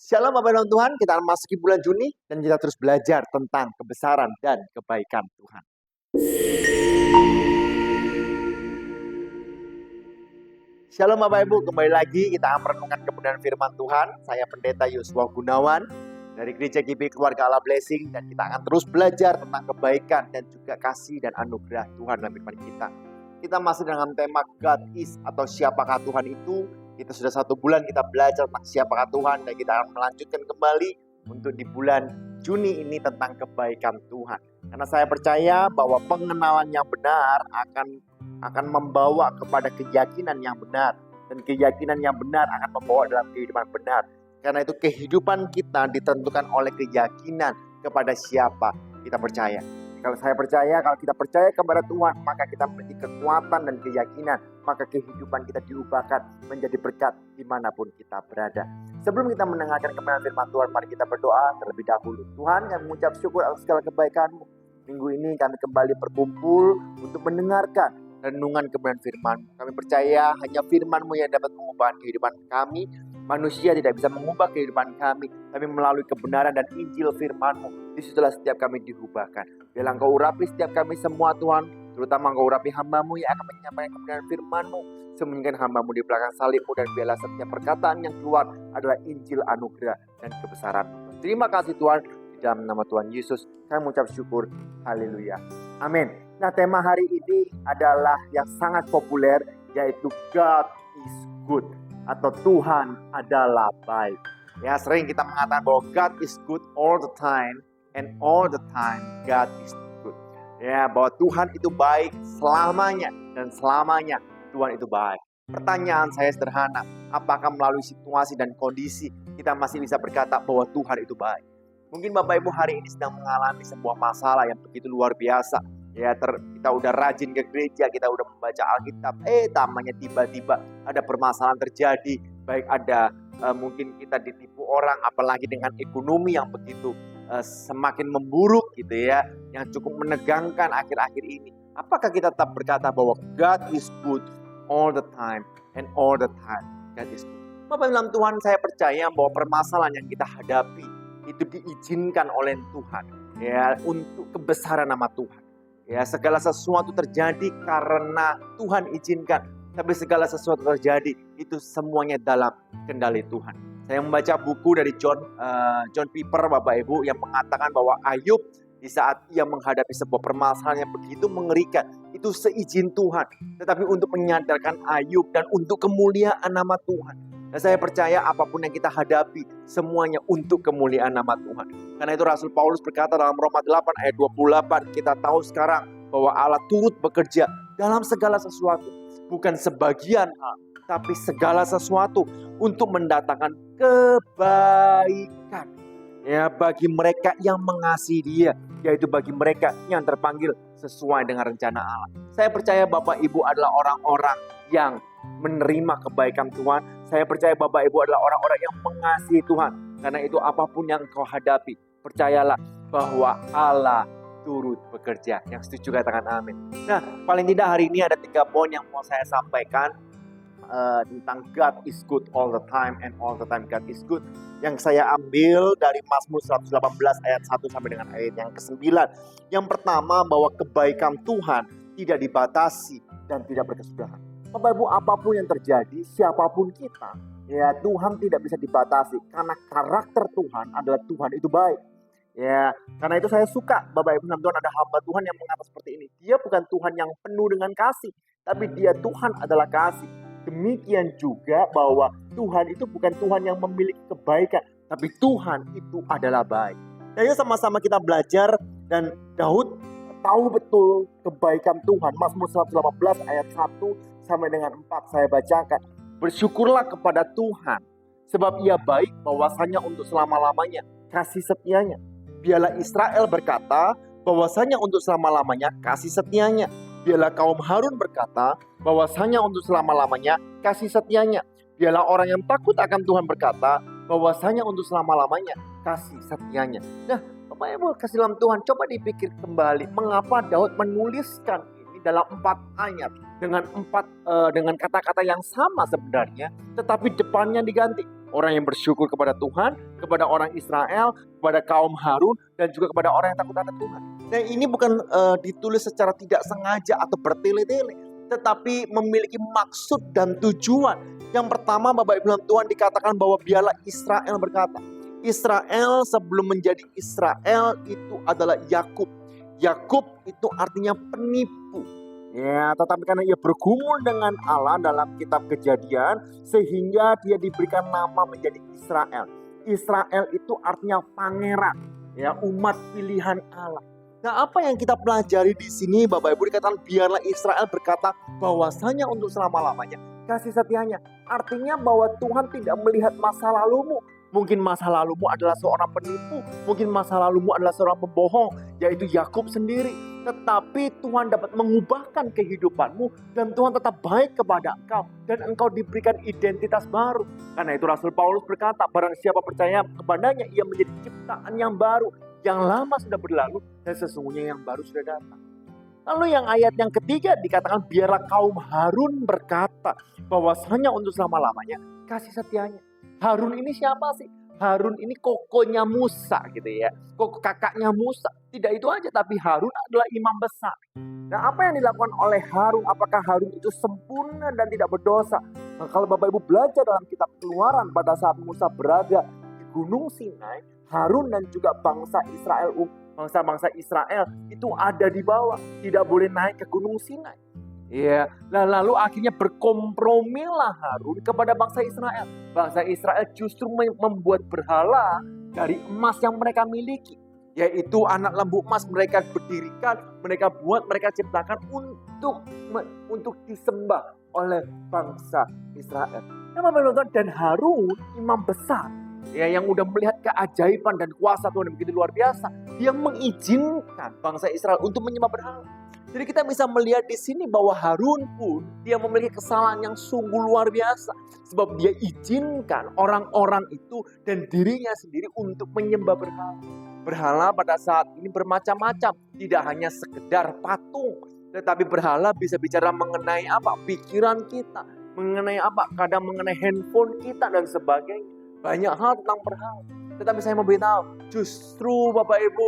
Shalom Bapak dan Tuhan, kita akan masuki bulan Juni dan kita terus belajar tentang kebesaran dan kebaikan Tuhan. Shalom Bapak Ibu, kembali lagi kita akan merenungkan kebenaran firman Tuhan. Saya Pendeta Yosua Gunawan dari Gereja GBI Keluarga Allah Blessing, dan kita akan terus belajar tentang kebaikan dan juga kasih dan anugerah Tuhan dalam firman kita. Kita masih dengan tema God is, atau siapakah Tuhan itu. Kita sudah 1 bulan kita belajar tentang siapakah Tuhan, dan kita akan melanjutkan kembali untuk di bulan Juni ini tentang kebaikan Tuhan. Karena saya percaya bahwa pengenalan yang benar akan membawa kepada keyakinan yang benar, dan keyakinan yang benar akan membawa dalam kehidupan benar. Karena itu kehidupan kita ditentukan oleh keyakinan kepada siapa kita percaya. Kalau saya percaya, kalau kita percaya kepada Tuhan, maka kita memiliki kekuatan dan keyakinan, maka kehidupan kita diubahkan menjadi berkat dimanapun kita berada. Sebelum kita mendengarkan kebenaran firman Tuhan, mari kita berdoa terlebih dahulu. Tuhan, kami mengucap syukur atas segala kebaikan-Mu. Minggu ini kami kembali berkumpul untuk mendengarkan renungan kebenaran firman-Mu. Kami percaya hanya firman-Mu yang dapat mengubah kehidupan kami. Manusia tidak bisa mengubah kehidupan kami, tapi melalui kebenaran dan Injil firman-Mu, disitulah setiap kami diubahkan. Biarlah Engkau urapi setiap kami semua Tuhan, terutama Engkau urapi hamba-Mu yang akan menyampaikan kebenaran firman-Mu. Sembunyikan hamba-Mu di belakang salib-Mu, dan biarlah setiap perkataan yang keluar adalah Injil anugerah dan kebesaran-Mu. Terima kasih Tuhan, di dalam nama Tuhan Yesus kami mengucap syukur. Haleluya. Amin. Nah, tema hari ini adalah yang sangat populer, yaitu God is good, atau Tuhan adalah baik. Ya, sering kita mengatakan bahwa God is good all the time, and all the time God is good. Ya, bahwa Tuhan itu baik selamanya, dan selamanya Tuhan itu baik. Pertanyaan saya sederhana, apakah melalui situasi dan kondisi kita masih bisa berkata bahwa Tuhan itu baik? Mungkin Bapak Ibu hari ini sedang mengalami sebuah masalah yang begitu luar biasa. Ya, kita udah rajin ke gereja, kita udah membaca Alkitab, tampaknya tiba-tiba ada permasalahan terjadi. Baik ada mungkin kita ditipu orang, apalagi dengan ekonomi yang begitu semakin memburuk gitu ya, yang cukup menegangkan akhir-akhir ini. Apakah kita tetap berkata bahwa God is good all the time, and all the time God is good? Bapak dalam Tuhan, saya percaya bahwa permasalahan yang kita hadapi itu diizinkan oleh Tuhan, ya, untuk kebesaran nama Tuhan. Ya, segala sesuatu terjadi karena Tuhan izinkan. Tapi segala sesuatu terjadi itu semuanya dalam kendali Tuhan. Saya membaca buku dari John Piper, Bapak Ibu, yang mengatakan bahwa Ayub di saat ia menghadapi sebuah permasalahan yang begitu mengerikan, itu seizin Tuhan, tetapi untuk menyadarkan Ayub dan untuk kemuliaan nama Tuhan. Dan saya percaya apapun yang kita hadapi, semuanya untuk kemuliaan nama Tuhan. Karena itu Rasul Paulus berkata dalam Roma 8 ayat 28, kita tahu sekarang bahwa Allah turut bekerja dalam segala sesuatu. Bukan sebagian hal, tapi segala sesuatu untuk mendatangkan kebaikan. Ya, bagi mereka yang mengasihi Dia, yaitu bagi mereka yang terpanggil sesuai dengan rencana Allah. Saya percaya Bapak Ibu adalah orang-orang yang menerima kebaikan Tuhan. Saya percaya Bapak Ibu adalah orang-orang yang mengasihi Tuhan. Karena itu apapun yang kau hadapi, percayalah bahwa Allah turut bekerja. Yang setuju katakan amin. Nah, paling tidak hari ini ada 3 poin yang mau saya sampaikan tentang God is good all the time, and all the time God is good, yang saya ambil dari Mazmur 118 ayat 1 sampai dengan ayat yang ke-9. Yang pertama, bahwa kebaikan Tuhan tidak dibatasi dan tidak berkesudahan. Bapak Ibu, apapun yang terjadi, siapapun kita, ya, Tuhan tidak bisa dibatasi, karena karakter Tuhan adalah Tuhan itu baik. Ya, karena itu saya suka Bapak Ibu, Tuhan, ada hamba Tuhan yang mengatakan seperti ini. Dia bukan Tuhan yang penuh dengan kasih, tapi Dia Tuhan adalah kasih. Demikian juga bahwa Tuhan itu bukan Tuhan yang memiliki kebaikan, tapi Tuhan itu adalah baik. Nah, yuk sama-sama kita belajar, dan Daud tahu betul kebaikan Tuhan. Mazmur 118 ayat 1 sampai dengan 4 saya bacakan. Bersyukurlah kepada Tuhan, sebab Ia baik, bahwasanya untuk selama-lamanya kasih setianya. Biarlah Israel berkata, bahwasanya untuk selama-lamanya kasih setianya. Biarlah kaum Harun berkata, bahwasanya untuk selama-lamanya kasih setianya. Biarlah orang yang takut akan Tuhan berkata, bahwasanya untuk selama-lamanya kasih setianya. Nah, Bapak Ibu kasih dalam Tuhan, coba dipikir kembali, mengapa Daud menuliskan ini dalam 4 ayat dengan kata-kata yang sama sebenarnya, tetapi depannya diganti. Orang yang bersyukur kepada Tuhan, kepada orang Israel, kepada kaum Harun, dan juga kepada orang yang takut akan Tuhan. Nah, ini bukan ditulis secara tidak sengaja atau bertele-tele, tetapi memiliki maksud dan tujuan. Yang pertama, Bapak Ibu dalam Tuhan, dikatakan bahwa biarlah Israel berkata. Israel sebelum menjadi Israel itu adalah Yakub. Yakub itu artinya penipu. Ya, tetapi karena ia bergumul dengan Allah dalam kitab Kejadian, sehingga dia diberikan nama menjadi Israel. Israel itu artinya pangeran, ya, umat pilihan Allah. Nah, apa yang kita pelajari di sini, Bapak Ibu, dikatakan biarlah Israel berkata bahwasanya untuk selama-lamanya kasih setianya. Artinya bahwa Tuhan tidak melihat masa lalumu. Mungkin masa lalumu adalah seorang penipu, mungkin masa lalumu adalah seorang pembohong, yaitu Yakub sendiri. Tetapi Tuhan dapat mengubahkan kehidupanmu dan Tuhan tetap baik kepada engkau dan engkau diberikan identitas baru. Karena itu Rasul Paulus berkata, barang siapa percaya kepadanya ia menjadi ciptaan yang baru. Yang lama sudah berlalu dan sesungguhnya yang baru sudah datang. Lalu yang ayat yang ketiga dikatakan biarlah kaum Harun berkata bahwasanya untuk selama-lamanya kasih setianya. Harun ini siapa sih? Harun ini kokonya Musa gitu ya. Koko kakaknya Musa. Tidak itu aja, tapi Harun adalah imam besar. Nah, apa yang dilakukan oleh Harun? Apakah Harun itu sempurna dan tidak berdosa? Nah, kalau Bapak Ibu belajar dalam kitab Keluaran pada saat Musa berada di Gunung Sinai, Harun dan juga bangsa Israel, bangsa-bangsa Israel itu ada di bawah. Tidak boleh naik ke Gunung Sinai. Ya, lalu akhirnya berkompromilah Harun kepada bangsa Israel. Bangsa Israel justru membuat berhala dari emas yang mereka miliki. Yaitu anak lembu emas mereka berdirikan, mereka buat, mereka ciptakan untuk disembah oleh bangsa Israel. Dan Harun imam besar, ya, yang udah melihat keajaiban dan kuasa Tuhan yang begitu luar biasa, dia mengizinkan bangsa Israel untuk menyembah berhala. Jadi kita bisa melihat di sini bahwa Harun pun dia memiliki kesalahan yang sungguh luar biasa. Sebab dia izinkan orang-orang itu dan dirinya sendiri untuk menyembah berhala. Berhala pada saat ini bermacam-macam. Tidak hanya sekedar patung. Tetapi berhala bisa bicara mengenai apa? Pikiran kita. Mengenai apa? Kadang mengenai handphone kita dan sebagainya. Banyak hal tentang berhala. Tetapi saya mau beritahu, justru Bapak Ibu,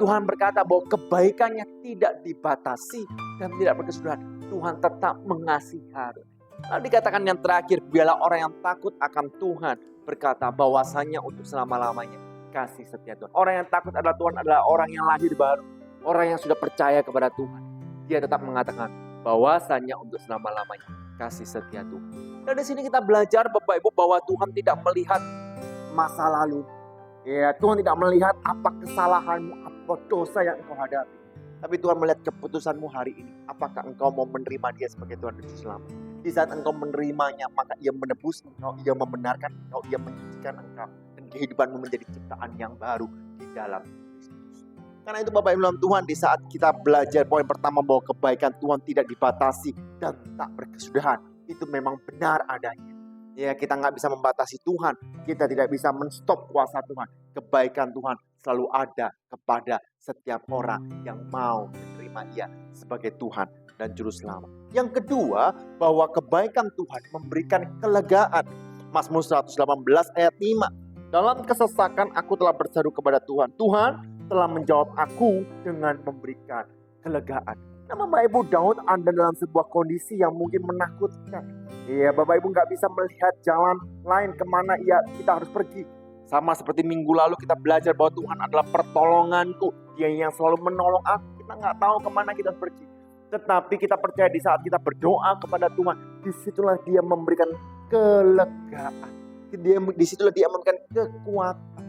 Tuhan berkata bahwa kebaikannya tidak dibatasi dan tidak berkesudahan. Tuhan tetap mengasihi Harun. Lalu dikatakan yang terakhir, biarlah orang yang takut akan Tuhan berkata bahwasanya untuk selama-lamanya kasih setia Tuhan. Orang yang takut adalah Tuhan adalah orang yang lahir baru. Orang yang sudah percaya kepada Tuhan. Dia tetap mengatakan bahwasanya untuk selama-lamanya kasih setia Tuhan. Dan di sini kita belajar Bapak Ibu bahwa Tuhan tidak melihat masa lalu. Ya, Tuhan tidak melihat apa kesalahanmu, apa dosa yang engkau hadapi. Tapi Tuhan melihat keputusanmu hari ini. Apakah engkau mau menerima dia sebagai Tuhan dan Juru Selamat? Di saat engkau menerimanya, maka ia menebus engkau, ia membenarkan engkau, ia menyucikan engkau. Dan kehidupanmu menjadi ciptaan yang baru di dalam Kristus. Karena itu Bapak Ibu dalam Tuhan, di saat kita belajar poin pertama bahwa kebaikan Tuhan tidak dibatasi dan tak berkesudahan. Itu memang benar adanya. Ya, kita nggak bisa membatasi Tuhan. Kita tidak bisa menstop kuasa Tuhan. Kebaikan Tuhan selalu ada kepada setiap orang yang mau menerima Dia sebagai Tuhan dan Juru Selamat. Yang kedua, bahwa kebaikan Tuhan memberikan kelegaan. Mazmur 118 ayat 5. Dalam kesesakan aku telah berseru kepada Tuhan. Tuhan telah menjawab aku dengan memberikan kelegaan. Nah, Bapak Ibu, Daud ada dalam sebuah kondisi yang mungkin menakutkan. Ya, Bapak Ibu nggak bisa melihat jalan lain kemana kita harus pergi. Sama seperti minggu lalu kita belajar bahwa Tuhan adalah pertolonganku. Dia yang selalu menolong aku. Kita nggak tahu kemana kita harus pergi. Tetapi kita percaya di saat kita berdoa kepada Tuhan, disitulah Dia memberikan kelegaan. Disitulah Dia memberikan kekuatan.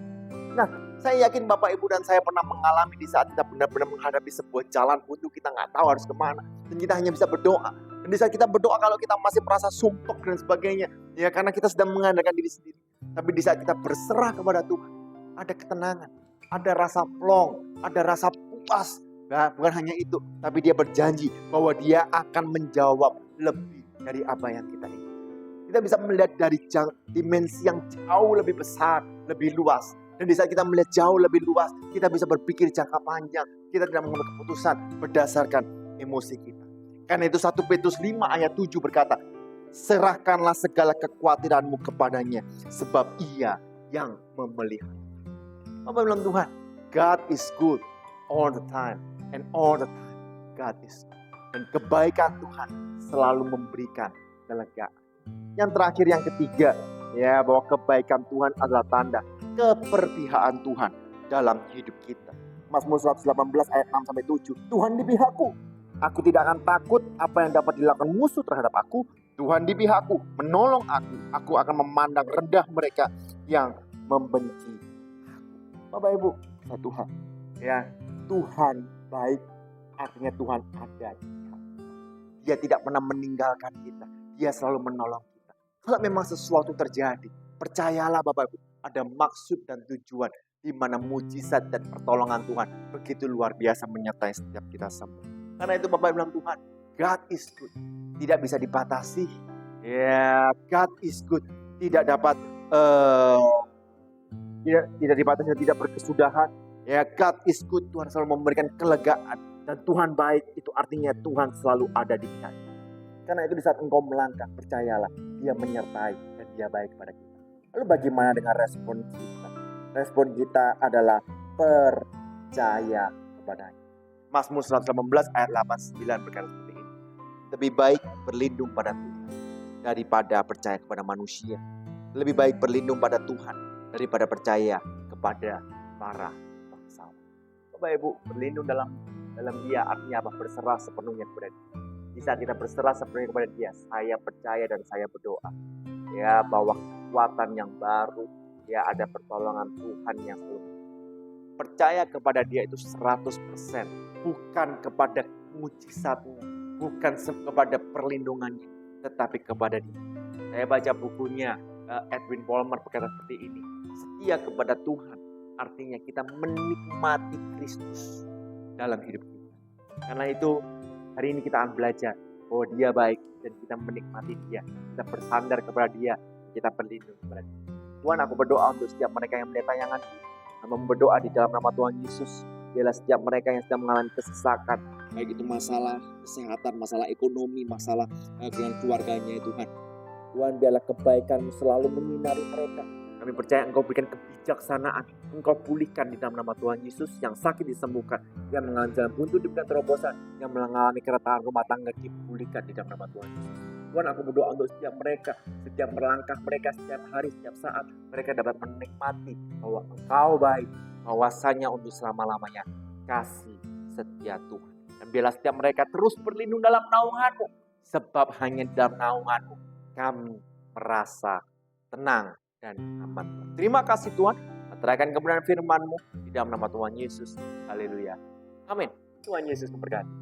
Nah, saya yakin Bapak Ibu dan saya pernah mengalami di saat kita benar-benar menghadapi sebuah jalan buntu, kita nggak tahu harus kemana. Dan kita hanya bisa berdoa. Dan di saat kita berdoa kalau kita masih merasa sumpek dan sebagainya, ya karena kita sedang mengandalkan diri sendiri. Tapi di saat kita berserah kepada Tuhan, ada ketenangan, ada rasa plong, ada rasa puas. Nah, bukan hanya itu, tapi Dia berjanji bahwa Dia akan menjawab lebih dari apa yang kita inginkan. Kita bisa melihat dari dimensi yang jauh lebih besar, lebih luas. Dan di saat kita melihat jauh lebih luas, kita bisa berpikir jangka panjang. Kita tidak mengambil keputusan berdasarkan emosi kita. Karena itu 1 Petrus 5 ayat 7 berkata, Serahkanlah segala kekhawatiranmu kepadanya, sebab Ia yang memelihara. Bapak bilang Tuhan, God is good all the time, and all the time God is good. Dan kebaikan Tuhan selalu memberikan kelegaan. Yang terakhir, yang ketiga, ya, bahwa kebaikan Tuhan adalah tanda keperpihakan Tuhan dalam hidup kita. Mazmur 118 ayat 6-7. Tuhan di pihakku, aku tidak akan takut apa yang dapat dilakukan musuh terhadap aku. Tuhan di pihakku, menolong aku. Aku akan memandang rendah mereka yang membenci aku. Bapak Ibu, Tuhan, ya, Tuhan baik, artinya Tuhan ada. Dia tidak pernah meninggalkan kita. Dia selalu menolong kita. Kalau memang sesuatu terjadi, percayalah Bapak Ibu, ada maksud dan tujuan di mana mujizat dan pertolongan Tuhan begitu luar biasa menyertai setiap kita semua. Karena itu Bapak bilang Tuhan, God is good. Tidak bisa dibatasi. Ya, God is good. Tidak dapat tidak dibatasi, tidak berkesudahan. Ya, God is good. Tuhan selalu memberikan kelegaan. Dan Tuhan baik, itu artinya Tuhan selalu ada di kita. Karena itu di saat engkau melangkah, percayalah, Dia menyertai dan Dia baik pada kita. Lalu bagaimana dengan respon kita? Respon kita adalah percaya kepadanya. Mazmur 118 ayat 8-9 berkata seperti ini. Lebih baik berlindung pada Tuhan daripada percaya kepada manusia. Lebih baik berlindung pada Tuhan daripada percaya kepada para bangsawan. Bapak Ibu, berlindung dalam Dia artinya apa? Berserah sepenuhnya kepada Dia. Di saat kita berserah sepenuhnya kepada Dia, saya percaya dan saya berdoa, ya, bahwa kekuatan yang baru, ya, ada pertolongan Tuhan yang selalu. Percaya kepada Dia itu 100%, bukan kepada mujizatnya, bukan kepada perlindungannya, tetapi kepada Dia. Saya baca bukunya Edwin Palmer berkata seperti ini. Setia kepada Tuhan artinya kita menikmati Kristus dalam hidup kita. Karena itu hari ini kita akan belajar bahwa Dia baik dan kita menikmati Dia. Kita bersandar kepada Dia, kita berlindung kepada Dia. Tuhan, aku berdoa untuk setiap mereka yang melihat tayangan, berdoa di dalam nama Tuhan Yesus. Biarlah setiap mereka yang sedang mengalami kesesakan, baik itu masalah kesehatan, masalah ekonomi, masalah dengan keluarganya, Tuhan. Tuhan, biarlah kebaikan selalu menyinari mereka. Kami percaya Engkau berikan kebijaksanaan, Engkau pulihkan di dalam nama Tuhan Yesus. Yang sakit disembuhkan, yang mengalami jalan buntu diberikan terobosan, yang mengalami keretakan rumah tangga dipulihkan di dalam nama Tuhan Yesus. Tuhan, aku berdoa untuk setiap mereka, setiap melangkah mereka, setiap hari, setiap saat, mereka dapat menikmati bahwa Engkau baik, bahwasanya untuk selama-lamanya kasih setia Tuhan. Dan biarlah setiap mereka terus berlindung dalam naungan-Mu, sebab hanya dalam naungan-Mu kami merasa tenang dan aman. Terima kasih Tuhan, meteraikan kebenaran firman-Mu di dalam nama Tuhan Yesus. Haleluya. Amin. Tuhan Yesus memberkati.